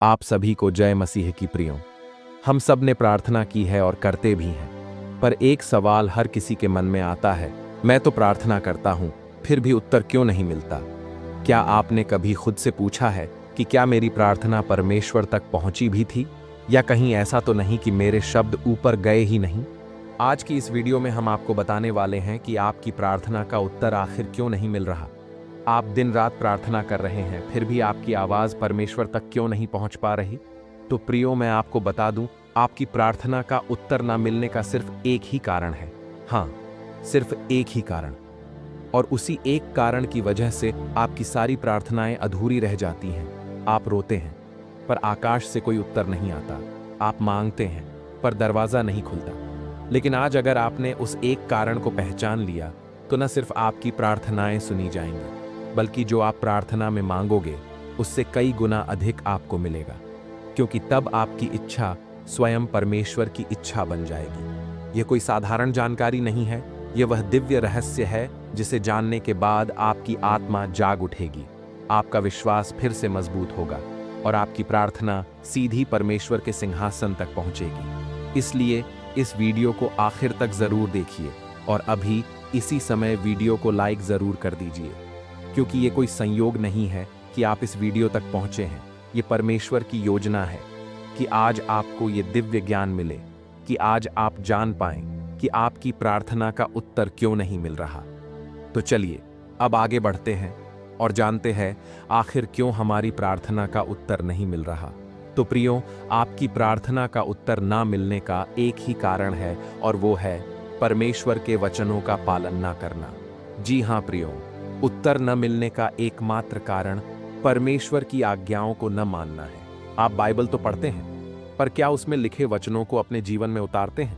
आप सभी को जय मसीह की प्रियो। हम सब ने प्रार्थना की है और करते भी हैं, पर एक सवाल हर किसी के मन में आता है, मैं तो प्रार्थना करता हूं, फिर भी उत्तर क्यों नहीं मिलता? क्या आपने कभी खुद से पूछा है कि क्या मेरी प्रार्थना परमेश्वर तक पहुंची भी थी, या कहीं ऐसा तो नहीं कि मेरे शब्द ऊपर गए ही नहीं? आज की इस वीडियो में हम आपको बताने वाले हैं कि आपकी प्रार्थना का उत्तर आखिर क्यों नहीं मिल रहा। आप दिन रात प्रार्थना कर रहे हैं, फिर भी आपकी आवाज परमेश्वर तक क्यों नहीं पहुंच पा रही? तो प्रियो, मैं आपको बता दूं, आपकी प्रार्थना का उत्तर ना मिलने का सिर्फ एक ही कारण है। हाँ, सिर्फ एक ही कारण। और उसी एक कारण की वजह से आपकी सारी प्रार्थनाएं अधूरी रह जाती हैं। आप रोते हैं, पर आकाश से कोई उत्तर नहीं आता। आप मांगते हैं, पर दरवाजा नहीं खुलता। लेकिन आज अगर आपने उस एक कारण को पहचान लिया, तो न सिर्फ आपकी प्रार्थनाएं सुनी जाएंगी, बल्कि जो आप प्रार्थना में मांगोगे उससे कई गुना अधिक आपको मिलेगा, क्योंकि तब आपकी इच्छा स्वयं परमेश्वर की इच्छा बन जाएगी। यह कोई साधारण जानकारी नहीं है, यह वह दिव्य रहस्य है जिसे जानने के बाद आपकी आत्मा जाग उठेगी, आपका विश्वास फिर से मजबूत होगा और आपकी प्रार्थना सीधी परमेश्वर के सिंहासन तक पहुंचेगी। इसलिए इस वीडियो को आखिर तक जरूर देखिए और अभी इसी समय वीडियो को लाइक जरूर कर दीजिए, क्योंकि ये कोई संयोग नहीं है कि आप इस वीडियो तक पहुंचे हैं। ये परमेश्वर की योजना है कि आज आपको ये दिव्य ज्ञान मिले, कि आज आप जान पाएं कि आपकी प्रार्थना का उत्तर क्यों नहीं मिल रहा। तो चलिए अब आगे बढ़ते हैं और जानते हैं आखिर क्यों हमारी प्रार्थना का उत्तर नहीं मिल रहा। तो प्रियो, आपकी प्रार्थना का उत्तर ना मिलने का एक ही कारण है, और वो है परमेश्वर के वचनों का पालन ना करना। जी हाँ प्रियो, उत्तर न मिलने का एकमात्र कारण परमेश्वर की आज्ञाओं को न मानना है। आप बाइबल तो पढ़ते हैं, पर क्या उसमें लिखे वचनों को अपने जीवन में उतारते हैं?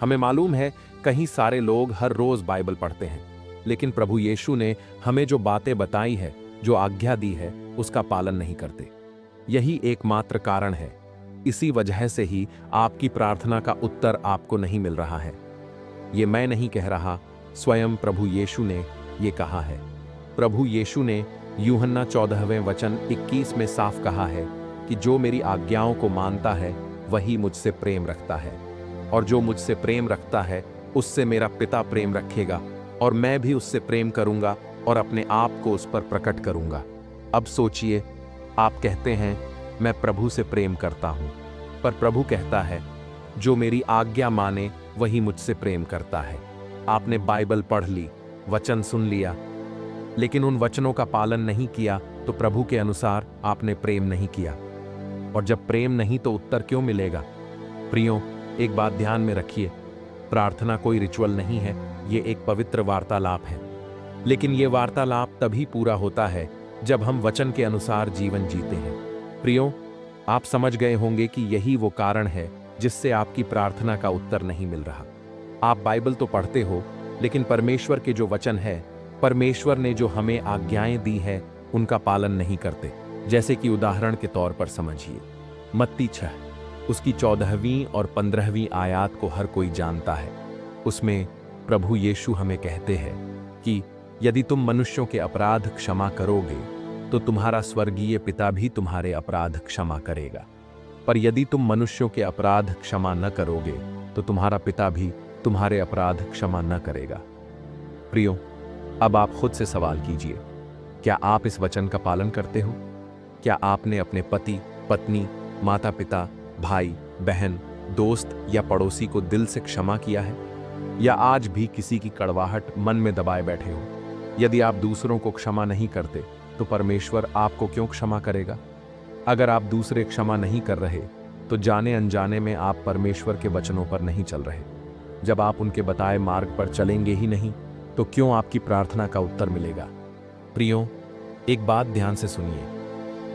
हमें मालूम है कहीं सारे लोग हर रोज बाइबल पढ़ते हैं, लेकिन प्रभु यीशु ने हमें जो बातें बताई है, जो आज्ञा दी है, उसका पालन नहीं करते। यही एकमात्र कारण है। इसी वजह से ही आपकी प्रार्थना का उत्तर आपको नहीं मिल रहा है। ये मैं नहीं कह रहा, स्वयं प्रभु यीशु ने ये कहा है। प्रभु यीशु ने यूहन्ना 14वें वचन 21 में साफ कहा है कि जो मेरी आज्ञाओं को मानता है वही मुझसे प्रेम रखता है, और जो मुझसे प्रेम रखता है उससे मेरा पिता प्रेम रखेगा, और मैं भी उससे प्रेम करूंगा और अपने आप को उस पर प्रकट करूंगा। अब सोचिए, आप कहते हैं मैं प्रभु से प्रेम करता हूं, पर प्रभु कहता है जो मेरी आज्ञा माने वही मुझसे प्रेम करता है। आपने बाइबल पढ़ ली, वचन सुन लिया, लेकिन उन वचनों का पालन नहीं किया, तो प्रभु के अनुसार आपने प्रेम नहीं किया। और जब प्रेम नहीं तो उत्तर क्यों मिलेगा? प्रियो, एक बात ध्यान में रखिए, प्रार्थना कोई रिचुअल नहीं है, ये एक पवित्र वार्तालाप है। लेकिन ये वार्तालाप तभी पूरा होता है जब हम वचन के अनुसार जीवन जीते हैं। प्रियो, आप समझ गए होंगे कि यही वो कारण है जिससे आपकी प्रार्थना का उत्तर नहीं मिल रहा। आप बाइबल तो पढ़ते हो, लेकिन परमेश्वर के जो वचन है, परमेश्वर ने जो हमें आज्ञाएं दी है, उनका पालन नहीं करते। जैसे कि उदाहरण के तौर पर समझिए, मत्ती 6 उसकी 14वीं और 15वीं आयत को हर कोई जानता है। उसमें प्रभु यीशु हमें कहते हैं कि यदि तुम मनुष्यों के अपराध क्षमा करोगे तो तुम्हारा स्वर्गीय पिता भी तुम्हारे अपराध क्षमा करेगा, पर यदि तुम मनुष्यों के अपराध क्षमा न करोगे तो तुम्हारा पिता भी तुम्हारे अपराध क्षमा न करेगा। प्रियो, अब आप खुद से सवाल कीजिए, क्या आप इस वचन का पालन करते हो? क्या आपने अपने पति, पत्नी, माता पिता, भाई, बहन, दोस्त या पड़ोसी को दिल से क्षमा किया है, या आज भी किसी की कड़वाहट मन में दबाए बैठे हो? यदि आप दूसरों को क्षमा नहीं करते, तो परमेश्वर आपको क्यों क्षमा करेगा? अगर आप दूसरे क्षमा नहीं कर रहे, तो जाने अनजाने में आप परमेश्वर के वचनों पर नहीं चल रहे। जब आप उनके बताए मार्ग पर चलेंगे ही नहीं, तो क्यों आपकी प्रार्थना का उत्तर मिलेगा? प्रियो, एक बात ध्यान से सुनिए,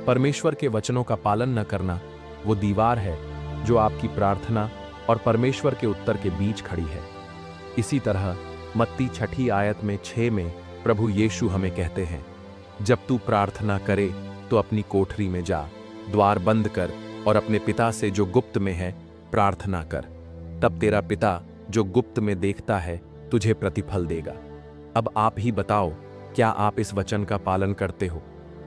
परमेश्वर के वचनों का पालन न करना वो दीवार है जो आपकी प्रार्थना और परमेश्वर के उत्तर के बीच खड़ी है। इसी तरह मत्ती 6 आयत में 6 में प्रभु यीशु हमें कहते हैं, जब तू प्रार्थना करे तो अपनी कोठरी में जा, द्वार बंद कर और अपने पिता से जो गुप्त में है प्रार्थना कर, तब तेरा पिता जो गुप्त में देखता है तुझे प्रतिफल देगा। अब आप ही बताओ, क्या आप इस वचन का पालन करते हो?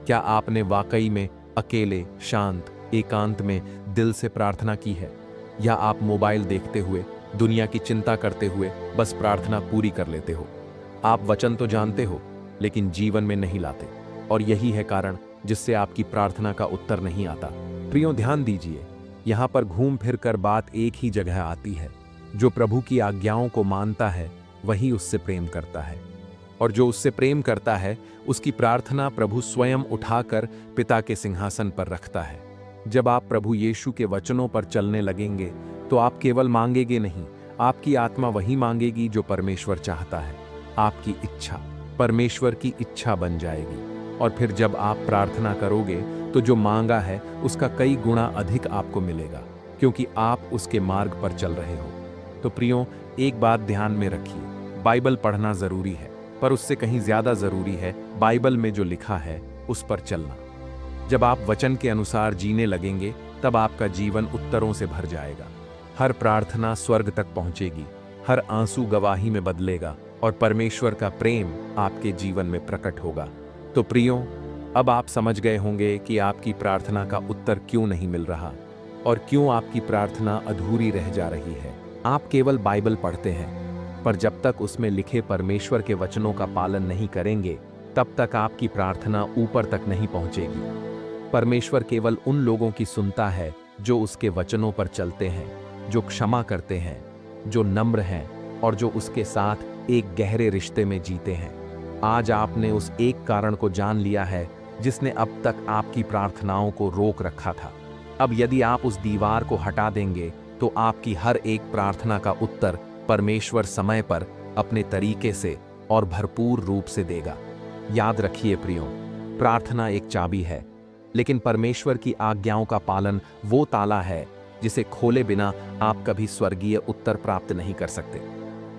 क्या आपने वाकई में अकेले, शांत एकांत में दिल से प्रार्थना की है, या आप मोबाइल देखते हुए, दुनिया की चिंता करते हुए बस प्रार्थना पूरी कर लेते हो? आप वचन तो जानते हो, लेकिन जीवन में नहीं लाते, और यही है कारण जिससे आपकी प्रार्थना का उत्तर नहीं आता। प्रियो, ध्यान दीजिए, यहाँ पर घूम फिर कर बात एक ही जगह आती है। जो प्रभु की आज्ञाओं को मानता है वही उससे प्रेम करता है, और जो उससे प्रेम करता है उसकी प्रार्थना प्रभु स्वयं उठाकर पिता के सिंहासन पर रखता है। जब आप प्रभु यीशु के वचनों पर चलने लगेंगे तो आप केवल मांगेंगे नहीं, आपकी आत्मा वही मांगेगी जो परमेश्वर चाहता है। आपकी इच्छा परमेश्वर की इच्छा बन जाएगी, और फिर जब आप प्रार्थना करोगे तो जो मांगा है उसका कई गुना अधिक आपको मिलेगा, क्योंकि आप उसके मार्ग पर चल रहे हो। तो प्रियो, एक बात ध्यान में रखिए, बाइबल पढ़ना जरूरी है, पर उससे कहीं ज्यादा जरूरी है बाइबल में जो लिखा है उस पर चलना। जब आप वचन के अनुसार जीने लगेंगे तब आपका जीवन उत्तरों से भर जाएगा। हर प्रार्थना स्वर्ग तक पहुंचेगी, हर आंसू गवाही में बदलेगा, और परमेश्वर का प्रेम आपके जीवन में प्रकट होगा। तो प्रियो, अब आप समझ गए होंगे कि आपकी प्रार्थना का उत्तर क्यों नहीं मिल रहा, और क्यों आपकी प्रार्थना अधूरी रह जा रही है। आप केवल बाइबल पढ़ते हैं, पर जब तक उसमें लिखे परमेश्वर के वचनों का पालन नहीं करेंगे तब तक आपकी प्रार्थना ऊपर तक नहीं पहुंचेगी। परमेश्वर केवल उन लोगों की सुनता है जो उसके वचनों पर चलते हैं, जो क्षमा करते हैं, जो नम्र हैं, और जो उसके साथ एक गहरे रिश्ते में जीते हैं। आज आपने उस एक कारण को जान लिया है जिसने अब तक आपकी प्रार्थनाओं को रोक रखा था। अब यदि आप उस दीवार को हटा देंगे तो आपकी हर एक प्रार्थना का उत्तर परमेश्वर समय पर, अपने तरीके से और भरपूर रूप से देगा। याद रखिए प्रियो, प्रार्थना एक चाबी है, लेकिन परमेश्वर की आज्ञाओं का पालन वो ताला है जिसे खोले बिना आप कभी स्वर्गीय उत्तर प्राप्त नहीं कर सकते।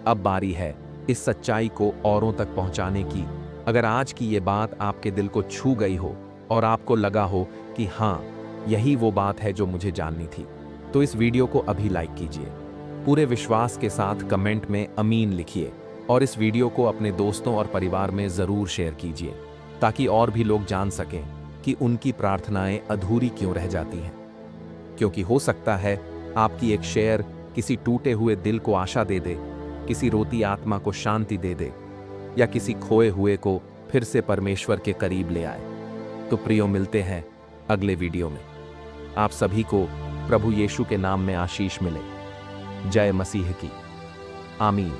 अब बारी है इस सच्चाई को औरों तक पहुंचाने की। अगर आज की ये बात आपके दिल को छू गई हो और आपको लगा हो कि हाँ, यही वो बात है जो मुझे जाननी थी, तो इस वीडियो को अभी लाइक कीजिए। पूरे विश्वास के साथ कमेंट में अमीन लिखिए, और इस वीडियो को अपने दोस्तों और परिवार में ज़रूर शेयर कीजिए, ताकि और भी लोग जान सकें कि उनकी प्रार्थनाएं अधूरी क्यों रह जाती हैं। क्योंकि हो सकता है आपकी एक शेयर किसी टूटे हुए दिल को आशा दे दे, किसी रोती आत्मा को शांति दे दे, या किसी खोए हुए को फिर से परमेश्वर के करीब ले आए। तो प्रियो, मिलते हैं अगले वीडियो में। आप सभी को प्रभु यीशु के नाम में आशीष मिले। जय मसीह की। आमीन।